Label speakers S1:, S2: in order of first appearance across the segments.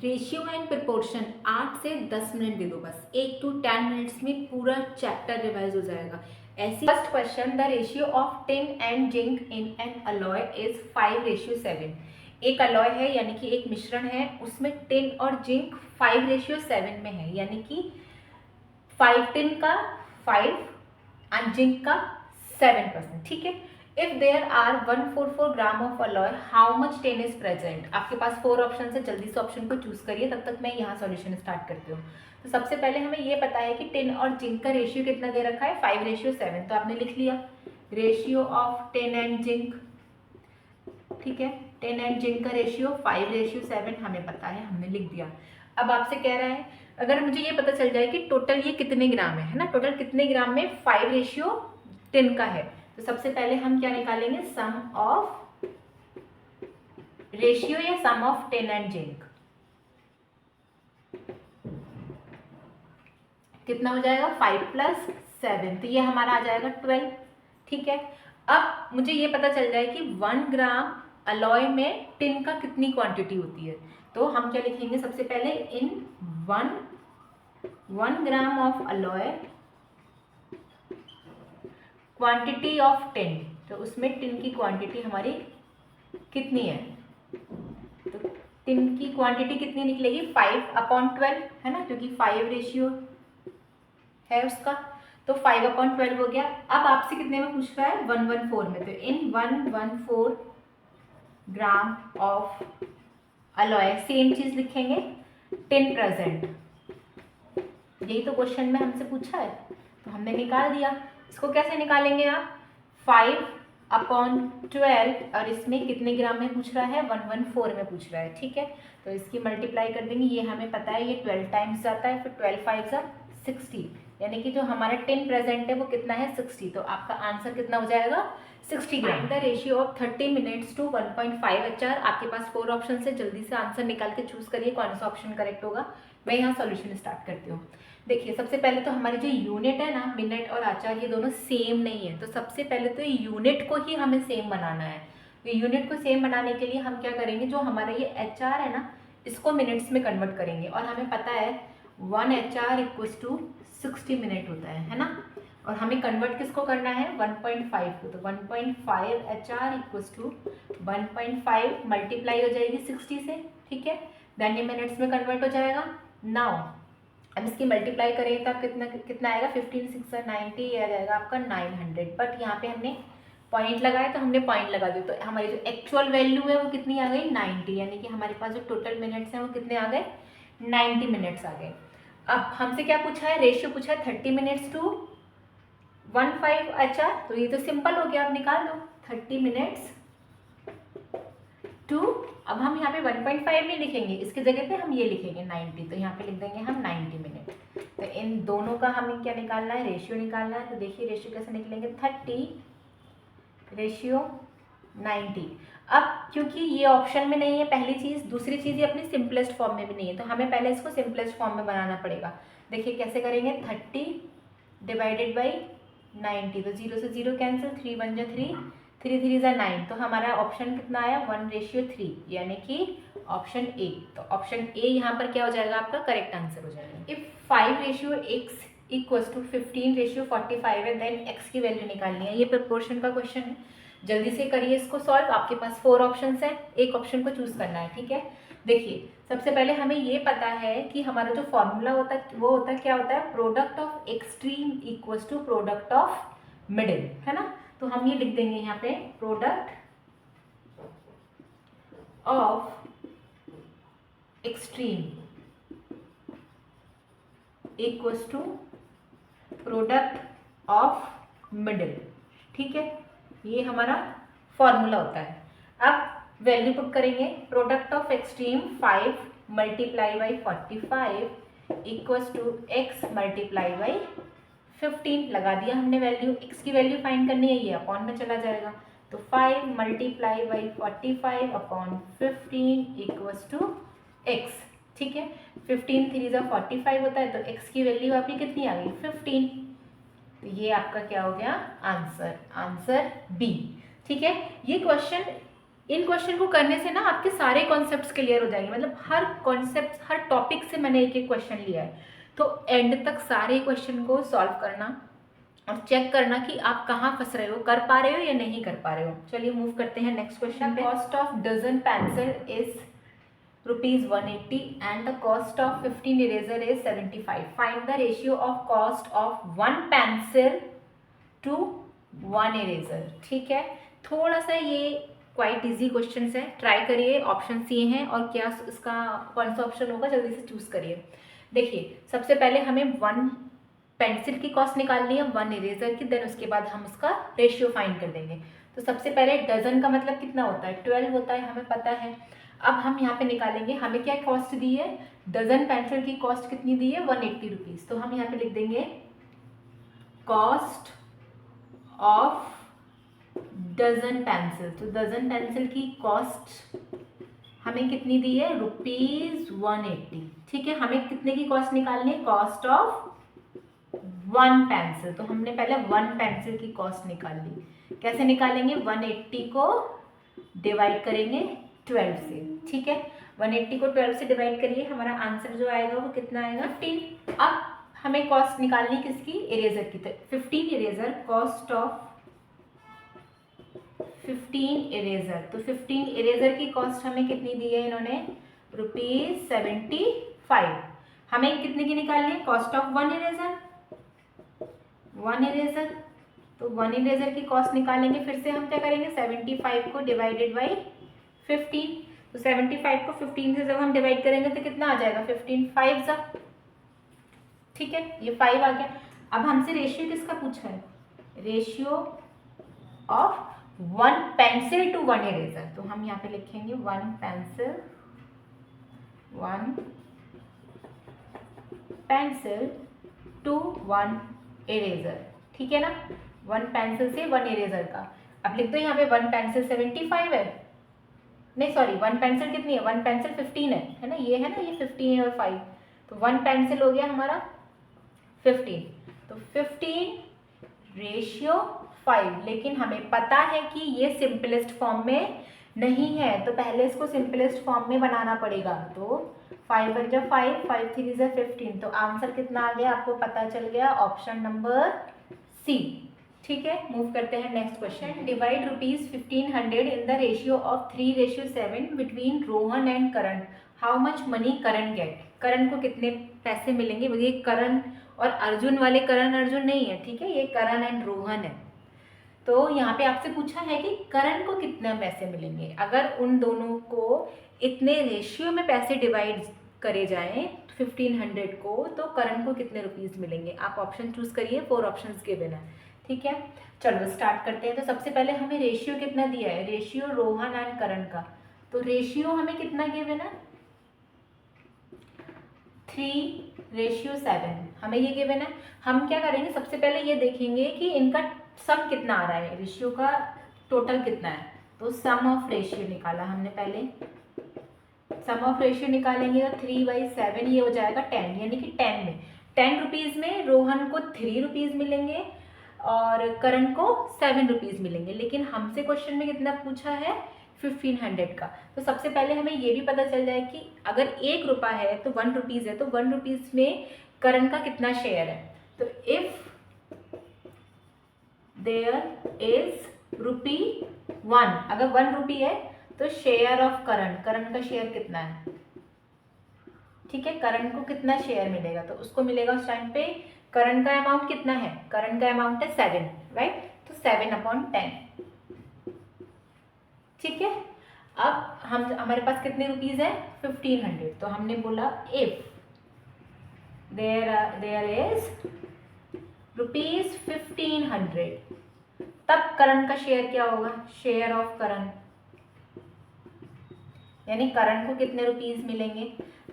S1: Ratio and proportion 8 से 10 minute दे दो, बस 8 to 10 मिनट्स में पूरा चैप्टर रिवाइज हो जाएगा। ऐसी first question, the ratio of tin and zinc in an alloy is 5:7। एक अलॉय है यानी कि एक मिश्रण है, उसमें टिन और जिंक 5:7 में है, यानी कि 5 टिन का 5 एंड जिंक का 7%। ठीक है। If there are 144 gram of alloy, how much tin is present. आपके पास 4 ऑप्शन है, जल्दी से ऑप्शन को चूज करिए, तब तक मैं यहाँ सॉल्यूशन स्टार्ट करती हूँ। तो सबसे पहले हमें ये पता है कि टिन और जिंक का रेशियो कितना दे रखा है, 5:7। तो आपने लिख लिया ratio of tin and zinc. ठीक है, टिन एंड जिंक का रेशियो 5:7 हमें पता है, हमने लिख दिया। अब आपसे कह रहा है अगर मुझे ये पता चल जाए कि टोटल ये कितने ग्राम है ना, टोटल कितने ग्राम में 5:10 का है, तो सबसे पहले हम क्या निकालेंगे, सम ऑफ रेशियो या सम ऑफ टिन एंड जिंक। कितना हो जाएगा, 5 + 7, तो ये हमारा आ जाएगा 12। ठीक है। अब मुझे ये पता चल जाए कि 1 ग्राम अलॉय में टिन का कितनी क्वांटिटी होती है, तो हम क्या लिखेंगे, सबसे पहले इन 1 ग्राम of alloy quantity of tin, तो उसमें टिन की क्वांटिटी हमारी कितनी है, तो टिन की क्वांटिटी कितनी निकलेगी, 5/12 है ना, क्योंकि 5 रेशियो है उसका, तो 5/12 हो गया। अब आपसे कितने में पूछ रहा है, 114 में, तो इन 114 ग्राम ऑफ अलॉय सेम चीज लिखेंगे, टिन प्रेजेंट। यही तो क्वेश्चन में हमसे पूछा है, तो हमने निकाल दिया। इसको कैसे निकालेंगे आप, 5/12 और इसमें कितने ग्राम में पूछ रहा है, 114 में पूछ रहा है। ठीक है, तो इसकी मल्टीप्लाई कर देंगे, ये हमें पता है ये 12 टाइम्स जाता है, फिर 12 5 60, यानी कि जो हमारा टिन प्रेजेंट है वो कितना है, 60। तो आपका आंसर कितना हो जाएगा, 60 gram. The ratio of 30 minutes to 1.5 HR। आपके पास 4 ऑप्शन है, जल्दी से आंसर निकाल के चूज करिए कौन सा ऑप्शन करेक्ट होगा। मैं यहाँ सॉल्यूशन स्टार्ट करती हूँ। देखिए, सबसे पहले तो हमारी जो यूनिट है ना, मिनट और आचार, ये दोनों सेम नहीं है, तो सबसे पहले तो यूनिट को ही हमें सेम बनाना है। तो यूनिट को सेम बनाने के लिए हम क्या करेंगे, जो हमारा ये HR है ना, इसको मिनट्स में कन्वर्ट करेंगे, और हमें पता है 1 HR = 60 मिनट होता है ना, और हमें कन्वर्ट किसको करना है, 1.5 को, तो 1.5 HR = 1.5 मल्टीप्लाई हो जाएगी 60 से। ठीक है, देन ये मिनट्स में कन्वर्ट हो जाएगा। नाउ अब इसकी मल्टीप्लाई करेंगे तो आप कितना कितना आएगा, 15 6 90, ये आ जाएगा आपका 900। बट यहाँ पे हमने पॉइंट लगाया, तो हमने पॉइंट लगा दिया, तो हमारी जो एक्चुअल वैल्यू है वो कितनी आ गई, 90, यानी कि हमारे पास जो टोटल मिनट्स हैं वो कितने आ गए, 90 मिनट्स आ गए। अब हमसे क्या पूछा है, रेशियो पूछा है 30 मिनट्स टू 1.5 HR, तो ये तो सिंपल हो गया, आप निकाल दो 30 मिनट्स टू, अब हम यहाँ पे 1.5 नहीं लिखेंगे, इसकी जगह पे हम ये लिखेंगे 90, तो यहाँ पे लिख देंगे हम 90 मिनट। तो इन दोनों का हमें क्या निकालना है, रेशियो निकालना है। तो देखिए रेशियो कैसे निकलेंगे, 30/90। अब क्योंकि ये ऑप्शन में नहीं है पहली चीज़, दूसरी चीज़ ये अपनी सिंपलेस्ट फॉर्म में भी नहीं है, तो हमें पहले इसको सिंपलेस्ट फॉर्म में बनाना पड़ेगा। देखिए कैसे करेंगे, 30/90, तो 0 से 0 कैंसिल, 3 1 जा 3, 3 3 जा 9, तो हमारा ऑप्शन कितना आया, 1:3, यानी कि ऑप्शन ए। तो ऑप्शन ए यहाँ पर क्या हो जाएगा, आपका करेक्ट आंसर हो जाएगा। इफ 5:x = 15:45 है, देन x की वैल्यू निकालनी है। ये प्रपोर्शन का क्वेश्चन है, जल्दी से करिए इसको सॉल्व। आपके पास 4 ऑप्शन है, एक ऑप्शन को चूज करना है। ठीक है, देखिए सबसे पहले हमें ये पता है कि हमारा जो फॉर्मूला होता है वो होता है, क्या होता है, product of extreme = product of middle, है ना। तो हम ये लिख देंगे यहाँ पे, product of extreme = product of middle. ठीक है, ये हमारा फॉर्मूला होता है। अब वैल्यू पुट करेंगे, प्रोडक्ट ऑफ एक्सट्रीम 5 × 45 = x × 15 लगा दिया हमने वैल्यू। x की वैल्यू फाइंड करनी है, ये अपॉन में चला जाएगा, तो 5 × 45/15 = x। ठीक है, 15 3 जा 45 होता है, तो x की वैल्यू आपकी कितनी आ गई, 15। तो ये आपका क्या हो गया आंसर, आंसर बी। ठीक है, ये क्वेश्चन इन क्वेश्चन को करने से ना आपके सारे कॉन्सेप्ट्स क्लियर हो जाएंगे, मतलब हर कॉन्सेप्ट हर टॉपिक से मैंने एक एक क्वेश्चन लिया है, तो एंड तक सारे क्वेश्चन को सॉल्व करना और चेक करना कि आप कहाँ फंस रहे हो, कर पा रहे हो या नहीं कर पा रहे हो। चलिए मूव करते हैं नेक्स्ट क्वेश्चन पे। Cost of dozen pencil is ₹180 and the cost of 15 eraser is 75. Find the ratio of cost of 1 pencil to 1 eraser। ठीक है, थोड़ा सा ये क्वाइट इजी क्वेश्चन है, ट्राई करिए। ऑप्शन ये हैं और क्या इसका कौन सा ऑप्शन होगा जल्दी से चूज करिए। देखिए सबसे पहले हमें 1 पेंसिल की कॉस्ट निकालनी है, 1 इरेजर की, देन उसके बाद हम उसका रेशियो फाइंड कर देंगे। तो सबसे पहले डजन का मतलब कितना होता है, 12 होता है, हमें पता है। अब हम यहाँ पे निकालेंगे हमें क्या कॉस्ट दी है, डजन पेंसिल की कॉस्ट कितनी दी है, 180 रुपीज़। तो हम यहाँ पे लिख देंगे कॉस्ट ऑफ डजन पेंसिल। तो डजन पेंसिल की कॉस्ट हमें कितनी दी है, ₹180। ठीक है, हमें कितने की कॉस्ट निकालनी है, कॉस्ट ऑफ 1 पेंसिल। तो हमने पहले 1 पेंसिल की कॉस्ट निकाल ली। कैसे निकालेंगे, 180 को डिवाइड करेंगे 12 से। ठीक है, 180 को 12 से डिवाइड करिए, हमारा आंसर जो आएगा वो कितना आएगा, 15। अब हमें कॉस्ट निकालनी किसकी, इरेजर की। तो 15 इरेजर, कॉस्ट ऑफ 15 इरेजर। तो 15 इरेजर की कॉस्ट हमें कितनी दी है इन्होंने, ₹75। हमें कितने की निकालनी है, कॉस्ट ऑफ 1 इरेजर, 1 इरेजर। तो 1 इरेजर की कॉस्ट निकालेंगे, फिर से हम क्या करेंगे, 75 को डिवाइडेड बाई 15। तो 75 को 15 से जब हम डिवाइड करेंगे तो कितना आ जाएगा, 15 5 जा। ठीक है, ये 5 आ गया। अब हमसे रेशियो किसका पूछा है, ratio of 1 pencil to 1 eraser. तो हम यहाँ पे लिखेंगे 1 पेंसिल टू 1 इरेजर। ठीक है ना, 1 पेंसिल से 1 इरेजर का। अब लिख दो यहाँ पे 1 पेंसिल 75 है, नहीं सॉरी 1 पेंसिल कितनी है, 1 पेंसिल 15 है ना, ये है ना, ये 15 है और 5, तो 1 पेंसिल हो गया हमारा 15। तो 15 रेशियो 5। लेकिन हमें पता है कि ये सिंपलेस्ट फॉर्म में नहीं है, तो पहले इसको सिंपलेस्ट फॉर्म में बनाना पड़ेगा। तो 5 × 5, 5 × 3 = 15। तो आंसर कितना आ गया आपको पता चल गया, ऑप्शन नंबर सी। ठीक है, मूव करते हैं next question. Divide ₹1500 in the ratio of 3:7 between Rohan and Karan, how much money Karan get. Karan को कितने पैसे मिलेंगे, ये करण और अर्जुन वाले करण अर्जुन नहीं है, ठीक है, ये करण एंड रोहन है। तो यहाँ पे आपसे पूछा है कि करण को कितने पैसे मिलेंगे। अगर उन दोनों को इतने रेशियो में पैसे डिवाइड करे जाएं 1500 को, तो करण को कितने रुपीस मिलेंगे। आप ऑप्शन चूज करिए, 4 ऑप्शंस गिवन है। ठीक है, चलो स्टार्ट करते हैं। तो सबसे पहले हमें रेशियो कितना दिया है, रेशियो रोहन एंड करण का। तो रेशियो हमें कितना गिवन है, 3:7 हमें ये गिवन है। हम क्या करेंगे, सबसे पहले ये देखेंगे कि इनका सम कितना आ रहा है, रेशियो का टोटल कितना है। तो सम ऑफ रेशियो निकाला हमने पहले, सम ऑफ रेशियो निकालेंगे तो 3/7 ये हो जाएगा 10, यानी कि 10 में 10 रुपीज़ में रोहन को 3 रुपीज़ मिलेंगे और करण को 7 रुपीज़ मिलेंगे। लेकिन हमसे क्वेश्चन में कितना पूछा है, 1500 का। तो सबसे पहले हमें ये भी पता चल जाए कि अगर 1 रुपया है तो 1 रुपीज़ है, तो 1 रुपीज़ में करण का कितना शेयर है। तो इफ देयर इज ₹1, अगर 1 रुपी है तो शेयर ऑफ करण, करण का शेयर कितना है। ठीक है, करण को कितना शेयर मिलेगा, तो उसको मिलेगा उस टाइम पे, करण का अमाउंट कितना है, करण का अमाउंट है 7, राइट। तो 7/10। ठीक है, अब हमारे पास कितने रुपीज़ है, 1500। तो हमने बोला इफ देयर इज ₹1500, तब करण का शेयर क्या होगा, शेयर ऑफ करण, यानी करण को कितने रुपीज़ मिलेंगे।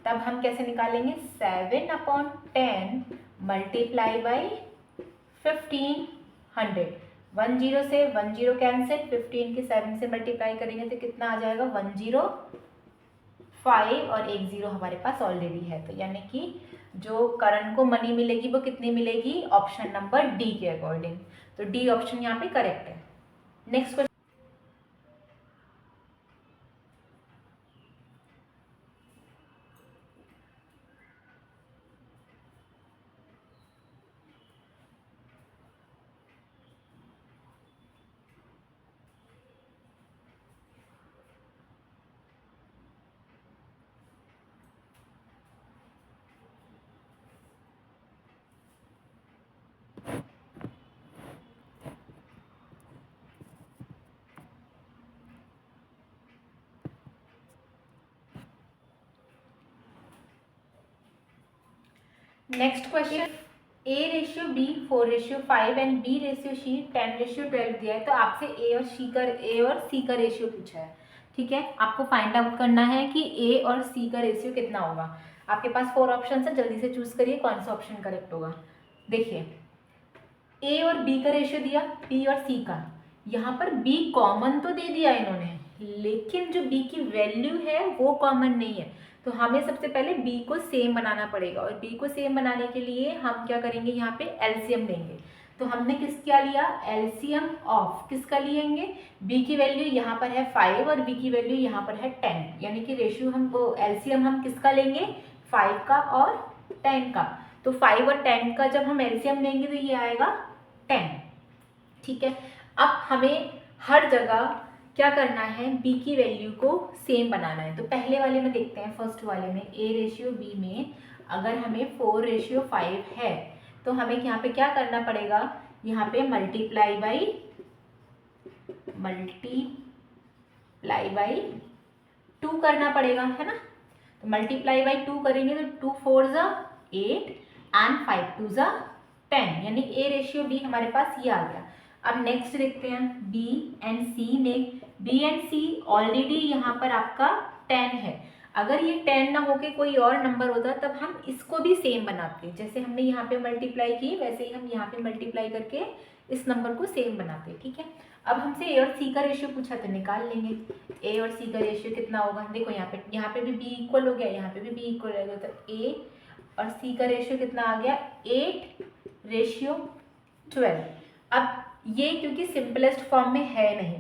S1: तब हम कैसे निकालेंगे, 7/10 मल्टीप्लाई बाई 1500। 10 से 10 कैंसिल, 15 की 7 से मल्टीप्लाई करेंगे तो कितना आ जाएगा, 105, और 1 0 हमारे पास ऑलरेडी है। तो यानी कि जो करण को मनी मिलेगी वो कितनी मिलेगी, ऑप्शन नंबर डी के अकॉर्डिंग। तो डी ऑप्शन यहाँ पे करेक्ट है। Next question, next question, A/B 4/5 and B/C 10/12 दिया है, तो आपसे ए और सी का रेशियो पूछा है। ठीक है, आपको फाइंड आउट करना है कि ए और सी का रेशियो कितना होगा। आपके पास 4 ऑप्शन है, जल्दी से चूज करिए कौन सा ऑप्शन करेक्ट होगा। देखिए, ए और बी का रेशियो दिया, बी और सी का, यहाँ पर बी कॉमन तो दे दिया इन्होंने, लेकिन जो बी की वैल्यू है वो कॉमन नहीं है। तो हमें सबसे पहले बी को सेम बनाना पड़ेगा, और बी को सेम बनाने के लिए हम क्या करेंगे, यहाँ पे एलसीएम लेंगे। तो हमने क्या लिया, एलसीएम ऑफ किसका लेंगे, बी की वैल्यू यहाँ पर है 5 और बी की वैल्यू यहाँ पर है 10, यानी कि रेशियो हमको एलसीएम हम किसका लेंगे, 5 का और 10 का। तो 5 और 10 का जब हम एलसीएम लेंगे तो ये आएगा 10। ठीक है, अब हमें हर जगह क्या करना है, बी की वैल्यू को सेम बनाना है। तो पहले वाले में देखते हैं, फर्स्ट वाले में A/B में अगर हमें 4/5 है तो हमें यहाँ पे क्या करना पड़ेगा, यहाँ पे मल्टीप्लाई बाई 2 करना पड़ेगा, है ना। तो मल्टीप्लाई बाई 2 करेंगे तो 2 4 ज़ा 8 एंड 5 2 ज़ा 10, यानी A/B हमारे पास ये आ गया। अब नेक्स्ट देखते हैं B एंड C में, B एंड C ऑलरेडी यहाँ पर आपका 10 है। अगर ये 10 ना होके कोई और नंबर होता तब हम इसको भी सेम बनाते, जैसे हमने यहाँ पे मल्टीप्लाई की वैसे ही हम यहाँ पे मल्टीप्लाई करके इस नंबर को सेम बनाते। ठीक है, अब हमसे A और C का रेशियो पूछा तो निकाल लेंगे। A और C का रेशियो कितना होगा, देखो यहाँ पे भी B इक्वल हो गया, यहाँ पे भी B इक्वल हो गया, तो A और C का रेशियो कितना आ गया, 8/12। अब ये क्योंकि सिंपलेस्ट फॉर्म में है नहीं,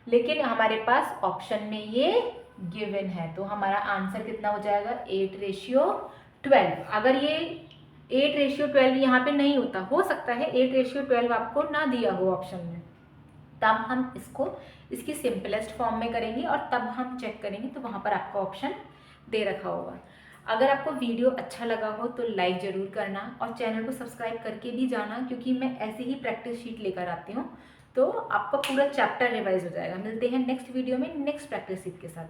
S1: लेकिन हमारे पास ऑप्शन में ये गिवन है, तो हमारा आंसर कितना हो जाएगा, 8/12। अगर ये 8/12 यहाँ पे नहीं होता, हो सकता है 8/12 आपको ना दिया हो ऑप्शन में, तब हम इसकी सिंपलेस्ट फॉर्म में करेंगे और तब हम चेक करेंगे, तो वहाँ पर आपका ऑप्शन दे रखा होगा। अगर आपको वीडियो अच्छा लगा हो तो लाइक ज़रूर करना और चैनल को सब्सक्राइब करके भी जाना, क्योंकि मैं ऐसे ही प्रैक्टिस शीट लेकर आती हूँ, तो आपका पूरा चैप्टर रिवाइज हो जाएगा। मिलते हैं नेक्स्ट वीडियो में नेक्स्ट प्रैक्टिस शीट के साथ।